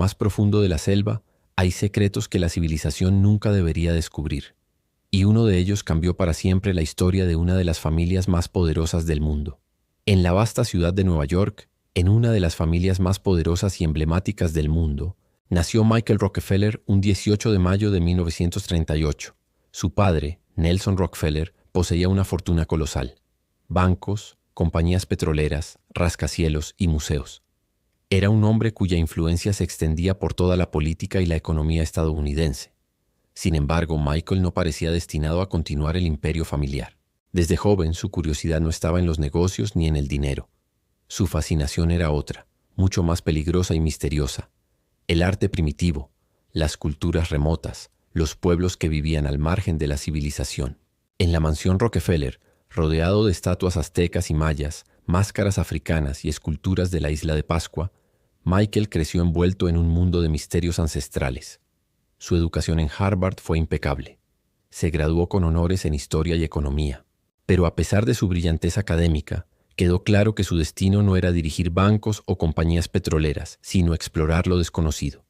más profundo de la selva hay secretos que la civilización nunca debería descubrir. Y uno de ellos cambió para siempre la historia de una de las familias más poderosas del mundo. En la vasta ciudad de Nueva York, en una de las familias más poderosas y emblemáticas del mundo, nació Michael Rockefeller un 18 de mayo de 1938. Su padre, Nelson Rockefeller, poseía una fortuna colosal: bancos, compañías petroleras, rascacielos y museos. Era un hombre cuya influencia se extendía por toda la política y la economía estadounidense. Sin embargo, Michael no parecía destinado a continuar el imperio familiar. Desde joven, su curiosidad no estaba en los negocios ni en el dinero. Su fascinación era otra, mucho más peligrosa y misteriosa: el arte primitivo, las culturas remotas, los pueblos que vivían al margen de la civilización. En la mansión Rockefeller, rodeado de estatuas aztecas y mayas, máscaras africanas y esculturas de la isla de Pascua, Michael creció envuelto en un mundo de misterios ancestrales. Su educación en Harvard fue impecable. Se graduó con honores en historia y economía. Pero a pesar de su brillantez académica, quedó claro que su destino no era dirigir bancos o compañías petroleras, sino explorar lo desconocido.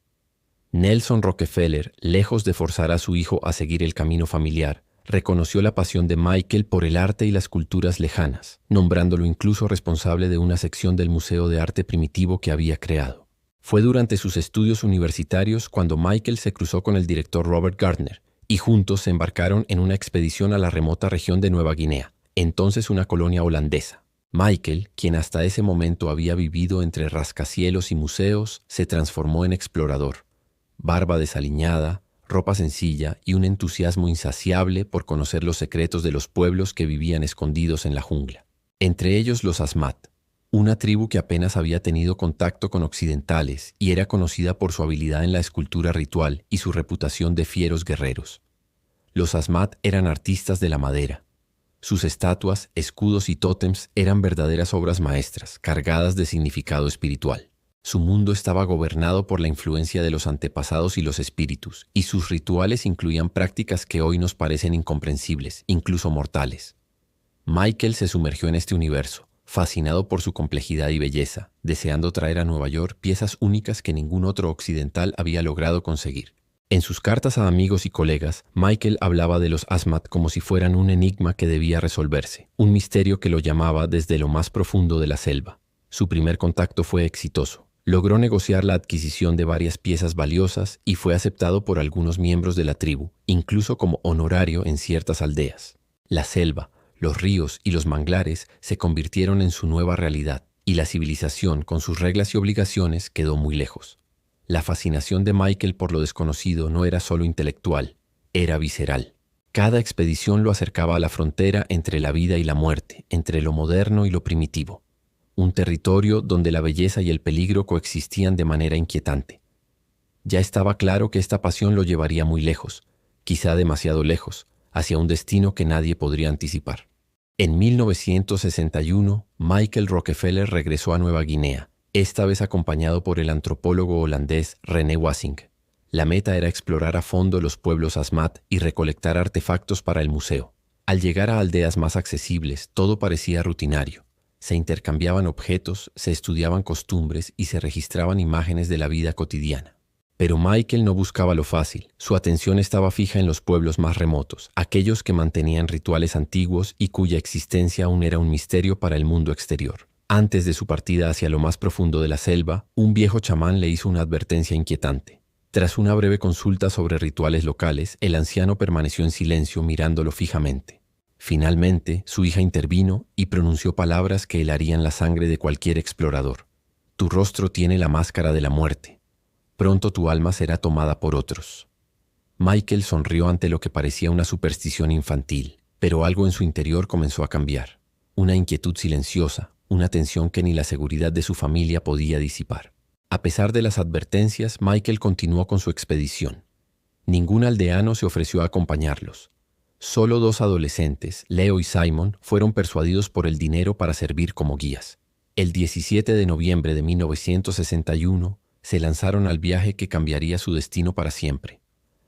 Nelson Rockefeller, lejos de forzar a su hijo a seguir el camino familiar, reconoció la pasión de Michael por el arte y las culturas lejanas, nombrándolo incluso responsable de una sección del Museo de Arte Primitivo que había creado. Fue durante sus estudios universitarios cuando Michael se cruzó con el director Robert Gardner, y juntos se embarcaron en una expedición a la remota región de Nueva Guinea, entonces una colonia holandesa. Michael, quien hasta ese momento había vivido entre rascacielos y museos, se transformó en explorador. Barba desaliñada, ropa sencilla y un entusiasmo insaciable por conocer los secretos de los pueblos que vivían escondidos en la jungla. Entre ellos los Asmat, una tribu que apenas había tenido contacto con occidentales y era conocida por su habilidad en la escultura ritual y su reputación de fieros guerreros. Los Asmat eran artistas de la madera. Sus estatuas, escudos y tótems eran verdaderas obras maestras, cargadas de significado espiritual. Su mundo estaba gobernado por la influencia de los antepasados y los espíritus, y sus rituales incluían prácticas que hoy nos parecen incomprensibles, incluso mortales. Michael se sumergió en este universo, fascinado por su complejidad y belleza, deseando traer a Nueva York piezas únicas que ningún otro occidental había logrado conseguir. En sus cartas a amigos y colegas, Michael hablaba de los Asmat como si fueran un enigma que debía resolverse, un misterio que lo llamaba desde lo más profundo de la selva. Su primer contacto fue exitoso. Logró negociar la adquisición de varias piezas valiosas y fue aceptado por algunos miembros de la tribu, incluso como honorario en ciertas aldeas. La selva, los ríos y los manglares se convirtieron en su nueva realidad, y la civilización, con sus reglas y obligaciones, quedó muy lejos. La fascinación de Michael por lo desconocido no era solo intelectual, era visceral. Cada expedición lo acercaba a la frontera entre la vida y la muerte, entre lo moderno y lo primitivo. Un territorio donde la belleza y el peligro coexistían de manera inquietante. Ya estaba claro que esta pasión lo llevaría muy lejos, quizá demasiado lejos, hacia un destino que nadie podría anticipar. En 1961, Michael Rockefeller regresó a Nueva Guinea, esta vez acompañado por el antropólogo holandés René Wassink. La meta era explorar a fondo los pueblos Asmat y recolectar artefactos para el museo. Al llegar a aldeas más accesibles, todo parecía rutinario. Se intercambiaban objetos, se estudiaban costumbres y se registraban imágenes de la vida cotidiana. Pero Michael no buscaba lo fácil. Su atención estaba fija en los pueblos más remotos, aquellos que mantenían rituales antiguos y cuya existencia aún era un misterio para el mundo exterior. Antes de su partida hacia lo más profundo de la selva, un viejo chamán le hizo una advertencia inquietante. Tras una breve consulta sobre rituales locales, el anciano permaneció en silencio mirándolo fijamente. Finalmente, su hija intervino y pronunció palabras que helarían la sangre de cualquier explorador. Tu rostro tiene la máscara de la muerte. Pronto tu alma será tomada por otros. Michael sonrió ante lo que parecía una superstición infantil, pero algo en su interior comenzó a cambiar. Una inquietud silenciosa, una tensión que ni la seguridad de su familia podía disipar. A pesar de las advertencias, Michael continuó con su expedición. Ningún aldeano se ofreció a acompañarlos. Solo 2 adolescentes, Leo y Simon, fueron persuadidos por el dinero para servir como guías. El 17 de noviembre de 1961, se lanzaron al viaje que cambiaría su destino para siempre.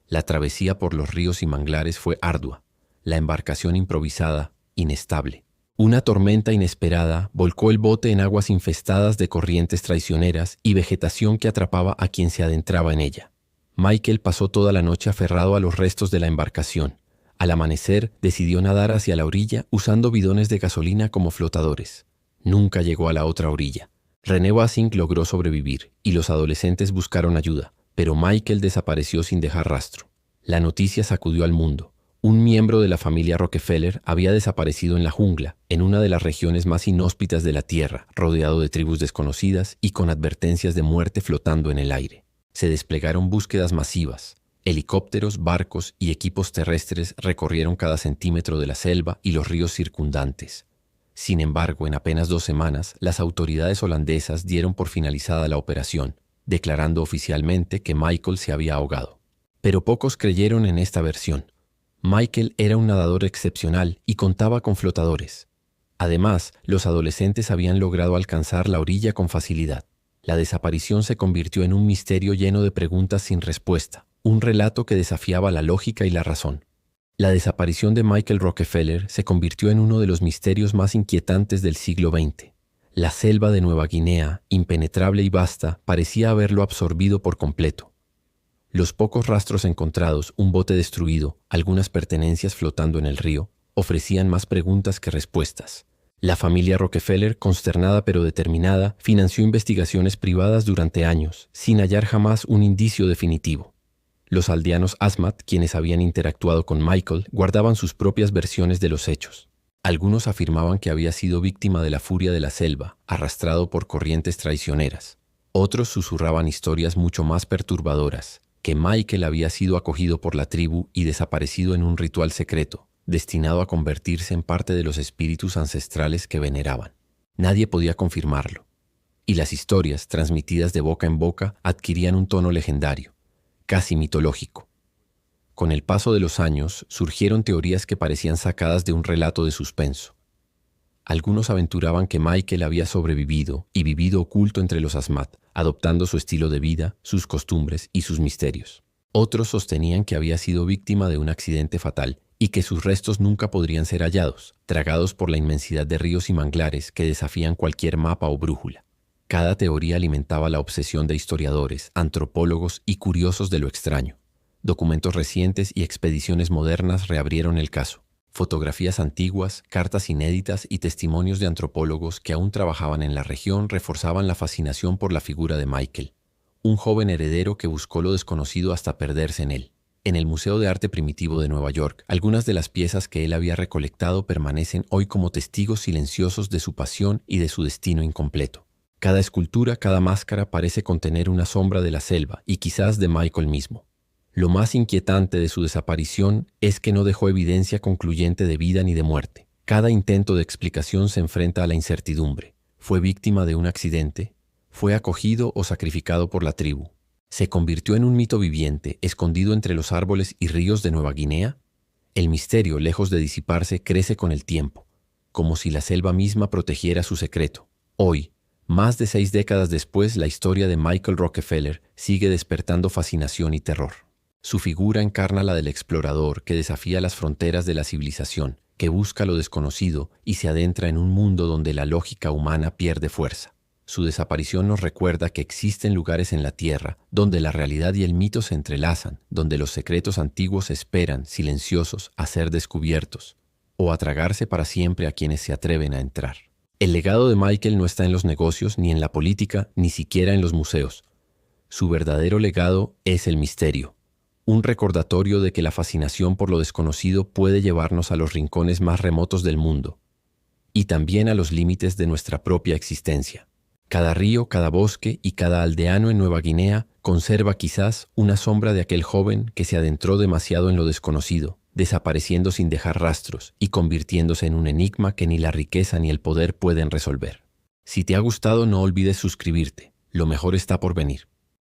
La travesía por los ríos y manglares fue ardua, la embarcación improvisada, inestable. Una tormenta inesperada volcó el bote en aguas infestadas de corrientes traicioneras y vegetación que atrapaba a quien se adentraba en ella. Michael pasó toda la noche aferrado a los restos de la embarcación. Al amanecer, decidió nadar hacia la orilla usando bidones de gasolina como flotadores. Nunca llegó a la otra orilla. René Basing logró sobrevivir y los adolescentes buscaron ayuda, pero Michael desapareció sin dejar rastro. La noticia sacudió al mundo. Un miembro de la familia Rockefeller había desaparecido en la jungla, en una de las regiones más inhóspitas de la Tierra, rodeado de tribus desconocidas y con advertencias de muerte flotando en el aire. Se desplegaron búsquedas masivas. Helicópteros, barcos y equipos terrestres recorrieron cada centímetro de la selva y los ríos circundantes. Sin embargo, en apenas 2 semanas, las autoridades holandesas dieron por finalizada la operación, declarando oficialmente que Michael se había ahogado. Pero pocos creyeron en esta versión. Michael era un nadador excepcional y contaba con flotadores. Además, los adolescentes habían logrado alcanzar la orilla con facilidad. La desaparición se convirtió en un misterio lleno de preguntas sin respuesta, un relato que desafiaba la lógica y la razón. La desaparición de Michael Rockefeller se convirtió en uno de los misterios más inquietantes del siglo XX. La selva de Nueva Guinea, impenetrable y vasta, parecía haberlo absorbido por completo. Los pocos rastros encontrados, un bote destruido, algunas pertenencias flotando en el río, ofrecían más preguntas que respuestas. La familia Rockefeller, consternada pero determinada, financió investigaciones privadas durante años, sin hallar jamás un indicio definitivo. Los aldeanos Asmat, quienes habían interactuado con Michael, guardaban sus propias versiones de los hechos. Algunos afirmaban que había sido víctima de la furia de la selva, arrastrado por corrientes traicioneras. Otros susurraban historias mucho más perturbadoras, que Michael había sido acogido por la tribu y desaparecido en un ritual secreto, destinado a convertirse en parte de los espíritus ancestrales que veneraban. Nadie podía confirmarlo, y las historias, transmitidas de boca en boca, adquirían un tono legendario, casi mitológico. Con el paso de los años, surgieron teorías que parecían sacadas de un relato de suspenso. Algunos aventuraban que Michael había sobrevivido y vivido oculto entre los Asmat, adoptando su estilo de vida, sus costumbres y sus misterios. Otros sostenían que había sido víctima de un accidente fatal y que sus restos nunca podrían ser hallados, tragados por la inmensidad de ríos y manglares que desafían cualquier mapa o brújula. Cada teoría alimentaba la obsesión de historiadores, antropólogos y curiosos de lo extraño. Documentos recientes y expediciones modernas reabrieron el caso. Fotografías antiguas, cartas inéditas y testimonios de antropólogos que aún trabajaban en la región reforzaban la fascinación por la figura de Michael, un joven heredero que buscó lo desconocido hasta perderse en él. En el Museo de Arte Primitivo de Nueva York, algunas de las piezas que él había recolectado permanecen hoy como testigos silenciosos de su pasión y de su destino incompleto. Cada escultura, cada máscara parece contener una sombra de la selva y quizás de Michael mismo. Lo más inquietante de su desaparición es que no dejó evidencia concluyente de vida ni de muerte. Cada intento de explicación se enfrenta a la incertidumbre. ¿Fue víctima de un accidente? ¿Fue acogido o sacrificado por la tribu? ¿Se convirtió en un mito viviente, escondido entre los árboles y ríos de Nueva Guinea? El misterio, lejos de disiparse, crece con el tiempo, como si la selva misma protegiera su secreto. Hoy, más de 6 décadas después, la historia de Michael Rockefeller sigue despertando fascinación y terror. Su figura encarna la del explorador que desafía las fronteras de la civilización, que busca lo desconocido y se adentra en un mundo donde la lógica humana pierde fuerza. Su desaparición nos recuerda que existen lugares en la Tierra donde la realidad y el mito se entrelazan, donde los secretos antiguos esperan, silenciosos, a ser descubiertos, o a tragarse para siempre a quienes se atreven a entrar. El legado de Michael no está en los negocios, ni en la política, ni siquiera en los museos. Su verdadero legado es el misterio. Un recordatorio de que la fascinación por lo desconocido puede llevarnos a los rincones más remotos del mundo y también a los límites de nuestra propia existencia. Cada río, cada bosque y cada aldeano en Nueva Guinea conserva quizás una sombra de aquel joven que se adentró demasiado en lo desconocido, desapareciendo sin dejar rastros y convirtiéndose en un enigma que ni la riqueza ni el poder pueden resolver. Si te ha gustado, no olvides suscribirte. Lo mejor está por venir.